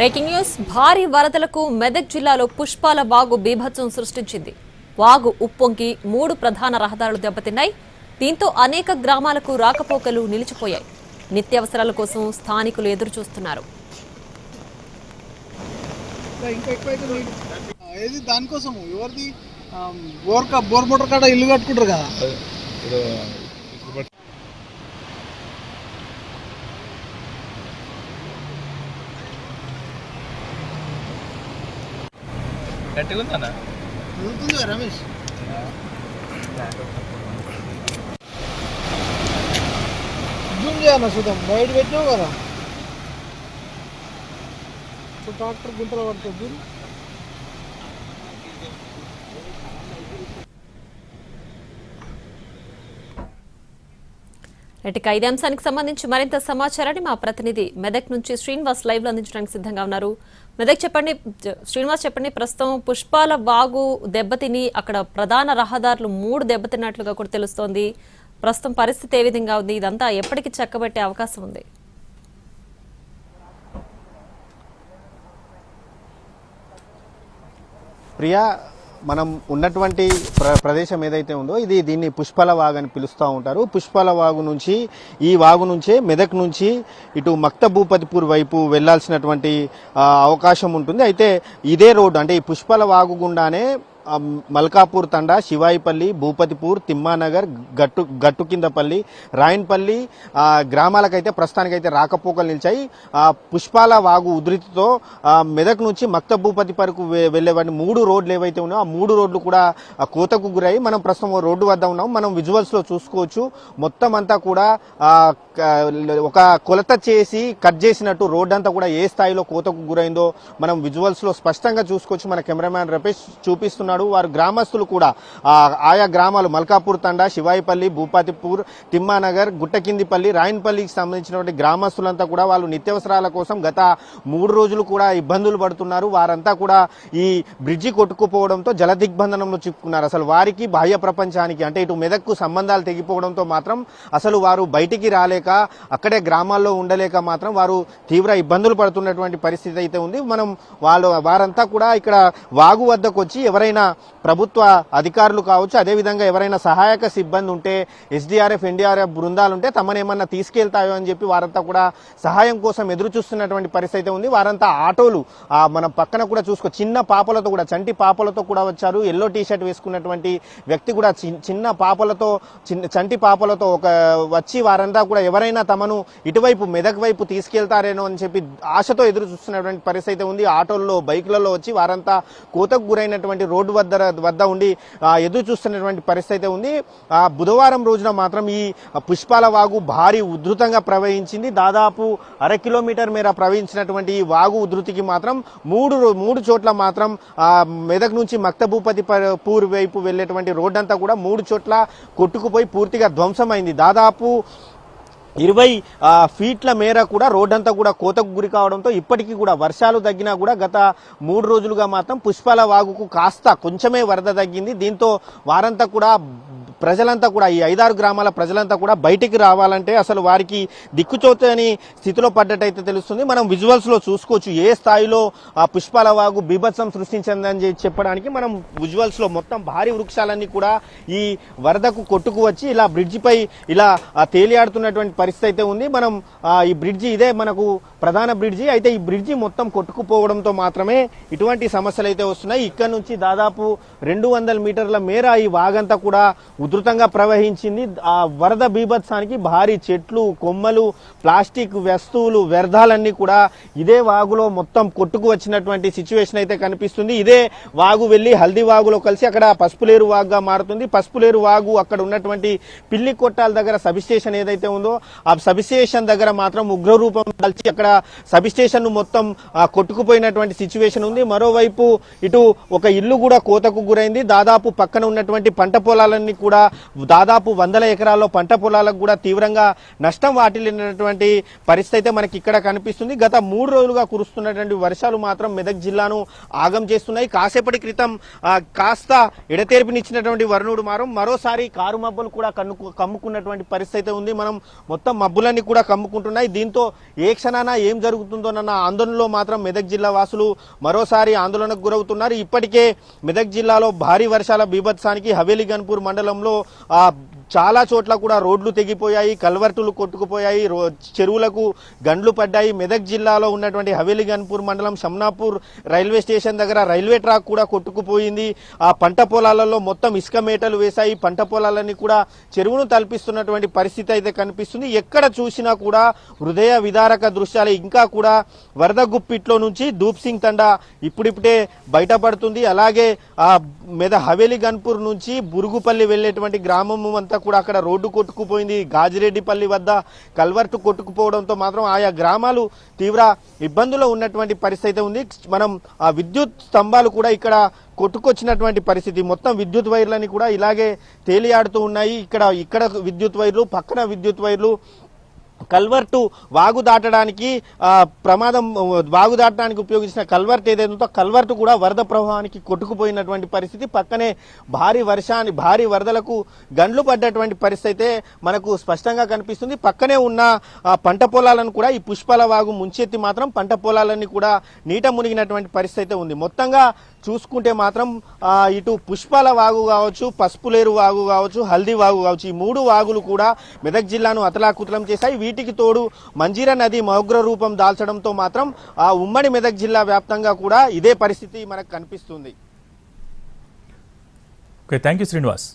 Breaking news భారీ వరదలకు మెదక్ జిల్లాలో పుష్పాల వాగు బీభత్సం సృష్టించింది. వాగు ఉప్పొంగి 3 ప్రధాన రహదారులు దెబ్బతిన్నాయి. దీంతో అనేక గ్రామాలకు రాకపోకలు నిలిచిపోయాయి. నిత్యావసరాల కోసం స్థానికులు ఎదురు చూస్తున్నారు. బోర్ మోటార్ కాడ ఇల్లు కట్టుకుంటారు కదా. రమేష్ జూమ్ చేయన్న చూద్దాం. బయట పెట్టినావు కదా ట్రాక్టర్ గుంటలో పడుతుంది. ఇదే అంశానికి సంబంధించి మరింత సమాచారాన్ని మా ప్రతినిధి మెదక్ నుంచి శ్రీనివాస్ లైవ్ లో అందించడానికి సిద్ధంగా ఉన్నారు. మెదక్ చెప్పండి శ్రీనివాస్, చెప్పండి. ప్రస్తుతం పుష్పాల వాగు దెబ్బతిని అక్కడ ప్రధాన రహదారులు 3 దెబ్బతిన్నట్లుగా కూడా తెలుస్తోంది. ప్రస్తుతం పరిస్థితి ఏ విధంగా ఉంది? ఇదంతా ఎప్పటికి చక్కబెట్టే అవకాశం ఉంది? ప్రియా, మనం ఉన్నటువంటి ప్రదేశం ఏదైతే ఉందో దీన్ని పుష్పాల వాగు అని పిలుస్తూ ఉంటారు. పుష్పాల వాగు నుంచి ఈ వాగు నుంచే మెదక్ నుంచి ఇటు మక్తభూపతిపూర్ వైపు వెళ్లాల్సినటువంటి అవకాశం ఉంటుంది. అయితే ఇదే రోడ్డు అంటే ఈ పుష్పాల వాగు గుండానే మల్కాపూర్ తండా, శివాయిపల్లి, భూపతిపూర్, తిమ్మానగర్, గట్టుకిందపల్లి, రాయన్పల్లి గ్రామాలకైతే ప్రస్తుతానికైతే రాకపోకలు నిలిచాయి. పుష్పాల వాగు ఉధృతితో మెదక్ నుంచి మక్తభూపతి వరకు వెళ్లేవాడిని 3 రోడ్లు ఏవైతే ఉన్నాయో ఆ 3 రోడ్లు కూడా కోతకు గురయ్యి మనం ప్రస్తుతం రోడ్డు వద్ద ఉన్నాం. మనం విజువల్స్ లో చూసుకోవచ్చు. మొత్తం అంతా కూడా ఒక కొలత చేసి కట్ చేసినట్టు రోడ్డు అంతా కూడా ఏ స్థాయిలో కోతకు గురైందో మనం విజువల్స్ లో స్పష్టంగా చూసుకోవచ్చు. మన కెమెరామ్యాన్ రమేష్ చూపిస్తున్నాడు. వారు గ్రామస్తులు కూడా ఆయా గ్రామాలు మల్కాపూర్ తండా, శివాయిపల్లి, భూపతిపూర్, తిమ్మానగర్, గుట్టకిందిపల్లి, రాయన్పల్లికి సంబంధించినటువంటి గ్రామస్తులంతా కూడా వాళ్ళు నిత్యావసరాల కోసం గత 3 రోజులు కూడా ఇబ్బందులు పడుతున్నారు. వారంతా కూడా ఈ బ్రిడ్జి కొట్టుకుపోవడంతో జల దిగ్బంధనంలో చిక్కుకున్నారు. అసలు వారికి బాహ్య ప్రపంచానికి అంటే ఇటు మెదక్కు సంబంధాలు తెగిపోవడంతో మాత్రం అసలు వారు బయటికి రాలేక అక్కడే గ్రామాల్లో ఉండలేక మాత్రం వారు తీవ్ర ఇబ్బందులు పడుతున్నటువంటి పరిస్థితి అయితే ఉంది. మనం వారంతా కూడా ఇక్కడ వాగు వద్దకు వచ్చి ఎవరైనా ప్రభుత్వ అధికారులు కావచ్చు, అదేవిధంగా ఎవరైనా సహాయక సిబ్బంది ఉంటే ఎస్డీఆర్ఎఫ్, ఎన్డీఆర్ఎఫ్ బృందాలు ఉంటే తమనేమన్నా తీసుకెళ్తాయో అని చెప్పి వారంతా కూడా సహాయం కోసం ఎదురు చూస్తున్నటువంటి పరిస్థితి ఉంది. వారంతా ఆటోలు మన పక్కన కూడా చూసుకో చిన్న పాపలతో కూడా చంటి పాపలతో కూడా వచ్చారు. ఎల్లో టీ షర్ట్ వేసుకున్నటువంటి వ్యక్తి కూడా చిన్న పాపలతో చంటి పాపలతో వచ్చి వారంతా కూడా ఎవరైనా తమను ఇటువైపు మెదక్ వైపు తీసుకెళ్తారేనో అని చెప్పి ఆశతో ఎదురు చూస్తున్నటువంటి పరిస్థితి ఉంది. ఆటోల్లో, బైకులలో వచ్చి వారంతా కోతకు గురైనటువంటి రోడ్డు వద్ద ఉండి ఎదురు చూస్తున్నటువంటి పరిస్థితి ఉంది. బుధవారం రోజున మాత్రం ఈ పుష్పాల వాగు భారీ ఉధృతంగా ప్రవహించింది. దాదాపు 1/2 కిలోమీటర్ మేర ప్రవహించినటువంటి ఈ వాగు ఉధృతికి మాత్రం మూడు చోట్ల మాత్రం మెదక్ నుంచి మక్తభూపతి పూర్ వైపు వెళ్లేటువంటి రోడ్డంతా కూడా 3 చోట్ల కొట్టుకుపోయి పూర్తిగా ధ్వంసమైంది. దాదాపు 20 ఫీట్ల మేర కూడా రోడ్డంతా కూడా కోతకు గురి కావడంతో ఇప్పటికీ కూడా వర్షాలు తగ్గినా కూడా గత 3 రోజులుగా మాత్రం పుష్పాల వాగుకు కాస్త కొంచెమే వరద తగ్గింది. దీంతో వారంతా కూడా ప్రజలంతా కూడా ఈ 5-6 గ్రామాల ప్రజలంతా కూడా బయటికి రావాలంటే అసలు వారికి దిక్కుచోతని స్థితిలో పడ్డట్టయితే తెలుస్తుంది. మనం విజువల్స్ లో చూసుకోవచ్చు ఏ స్థాయిలో పుష్పాల వాగు బీభత్సం సృష్టించిందని చెప్పడానికి. మనం విజువల్స్ లో మొత్తం భారీ వృక్షాలన్నీ కూడా ఈ వరదకు కొట్టుకు వచ్చి ఇలా బ్రిడ్జిపై ఇలా తేలియాడుతున్నటువంటి పరిస్థితి అయితే ఉంది. మనం ఈ బ్రిడ్జి ఇదే మనకు ప్రధాన బ్రిడ్జి. అయితే ఈ బ్రిడ్జి మొత్తం కొట్టుకుపోవడంతో మాత్రమే ఇటువంటి సమస్యలు అయితే వస్తున్నాయి. ఇక్కడ నుంచి దాదాపు 200 మీటర్ల మేర ఈ వాగంతా కూడా ఉధృతంగా ప్రవహించింది. ఆ వరద బీభత్సానికి భారీ చెట్లు, కొమ్మలు, ప్లాస్టిక్ వస్తువులు, వ్యర్థాలన్నీ కూడా ఇదే వాగులో మొత్తం కొట్టుకు వచ్చినటువంటి సిచ్యువేషన్ అయితే కనిపిస్తుంది. ఇదే వాగు వెళ్లి హల్దీ వాగులో కలిసి అక్కడ పసుపులేరు వాగుగా మారుతుంది. పసుపులేరు వాగు అక్కడ ఉన్నటువంటి పిల్లి కొట్టాల దగ్గర సబ్స్టేషన్ ఏదైతే ఉందో ఆ సబ్స్టేషన్ దగ్గర మాత్రం ఉగ్రరూపం కలిసి అక్కడ సబ్స్టేషన్ ను మొత్తం కొట్టుకుపోయినటువంటి సిచ్యువేషన్ ఉంది. మరోవైపు ఇటు ఒక ఇల్లు కూడా కోతకు గురైంది. దాదాపు పక్కన ఉన్నటువంటి పంట పొలాలన్నీ కూడా కూడా దాదాపు 100 ఎకరాల్లో పంట పొలాలకు కూడా తీవ్రంగా నష్టం వాటిల్లినటువంటి పరిస్థితి అయితే మనకి ఇక్కడ కనిపిస్తుంది. గత 3 రోజులుగా కురుస్తున్నటువంటి వర్షాలు మాత్రం మెదక్ జిల్లాను ఆగం చేస్తున్నాయి. కాసేపటి క్రితం కాస్త ఎడతెరిపినిచ్చినటువంటి వరుణుడు మరోసారి కారు మబ్బులు కూడా కమ్ముకున్నటువంటి పరిస్థితి ఉంది. మనం మొత్తం మబ్బులన్నీ కూడా కమ్ముకుంటున్నాయి. దీంతో ఏ క్షణాన ఏం జరుగుతుందోనన్న ఆందోళనలో మాత్రం మెదక్ జిల్లా వాసులు మరోసారి ఆందోళనకు గురవుతున్నారు. ఇప్పటికే మెదక్ జిల్లాలో భారీ వర్షాల బీభత్సానికి హవేలీ గన్పూర్ మండలంలో చాలా చోట్ల కూడా రోడ్లు తెగిపోయాయి, కల్వర్టులు కొట్టుకుపోయాయి, చెరువులకు గండ్లు పడ్డాయి. మెదక్ జిల్లాలో ఉన్నటువంటి హవేలీ గన్పూర్ మండలం షమ్నాపూర్ రైల్వే స్టేషన్ దగ్గర రైల్వే ట్రాక్ కూడా కొట్టుకుపోయింది. ఆ పంట పొలాలలో మొత్తం ఇసుక మేటలు వేశాయి. పంట పొలాలన్నీ కూడా చెరువును తలపిస్తున్నటువంటి పరిస్థితి అయితే కనిపిస్తుంది. ఎక్కడ చూసినా కూడా హృదయ విదారక దృశ్యాలు. ఇంకా కూడా వరద గుప్పిట్లో నుంచి దూప్ సింగ్ తండా ఇప్పుడిప్పుడే బయటపడుతుంది. అలాగే హవేలీ గన్పూర్ నుంచి బురుగుపల్లి వెళ్లేటువంటి గ్రామం అంతా కూడా అక్కడ రోడ్డు కొట్టుకుపోయింది. గాజిరెడ్డిపల్లి వద్ద కల్వర్టు కొట్టుకుపోవడంతో మాత్రం ఆయా గ్రామాలు తీవ్ర ఇబ్బందుల్లో ఉన్నటువంటి పరిస్థితి ఉంది. మనం ఆ విద్యుత్ స్తంభాలు కూడా ఇక్కడ కొట్టుకొచ్చినటువంటి పరిస్థితి. మొత్తం విద్యుత్ వైర్లని కూడా ఇలాగే తేలియాడుతూ ఉన్నాయి. ఇక్కడ విద్యుత్ వైర్లు, పక్కన విద్యుత్ వైర్లు, కల్వర్టు వాగు దాటడానికి వాగు దాటడానికి ఉపయోగించిన కల్వర్ట్ ఏదైతుందో కల్వర్టు కూడా వరద ప్రవాహానికి కొట్టుకుపోయినటువంటి పరిస్థితి. పక్కనే భారీ వరదలకు గండ్లు పడ్డటువంటి పరిస్థితి మనకు స్పష్టంగా కనిపిస్తుంది. పక్కనే ఉన్న పంట పొలాలను కూడా ఈ పుష్పల వాగు ముంచెత్తి మాత్రం పంట పొలాలన్నీ కూడా నీట మునిగినటువంటి పరిస్థితి ఉంది. మొత్తంగా చూసుకుంటే మాత్రం ఇటు పుష్పాల వాగు కావచ్చు, పసుపులేరు వాగు కావచ్చు, హల్దీ వాగు కావచ్చు, ఈ 3 వాగులు కూడా మెదక్ జిల్లాను అతలాకుతలం చేశాయి. వీటికి తోడు మంజీరా నది మౌగ్ర రూపం దాల్చడంతో మాత్రం ఆ ఉమ్మడి మెదక్ జిల్లా వ్యాప్తంగా కూడా ఇదే పరిస్థితి మనకు కనిపిస్తుంది. Okay, thank you Srinivas.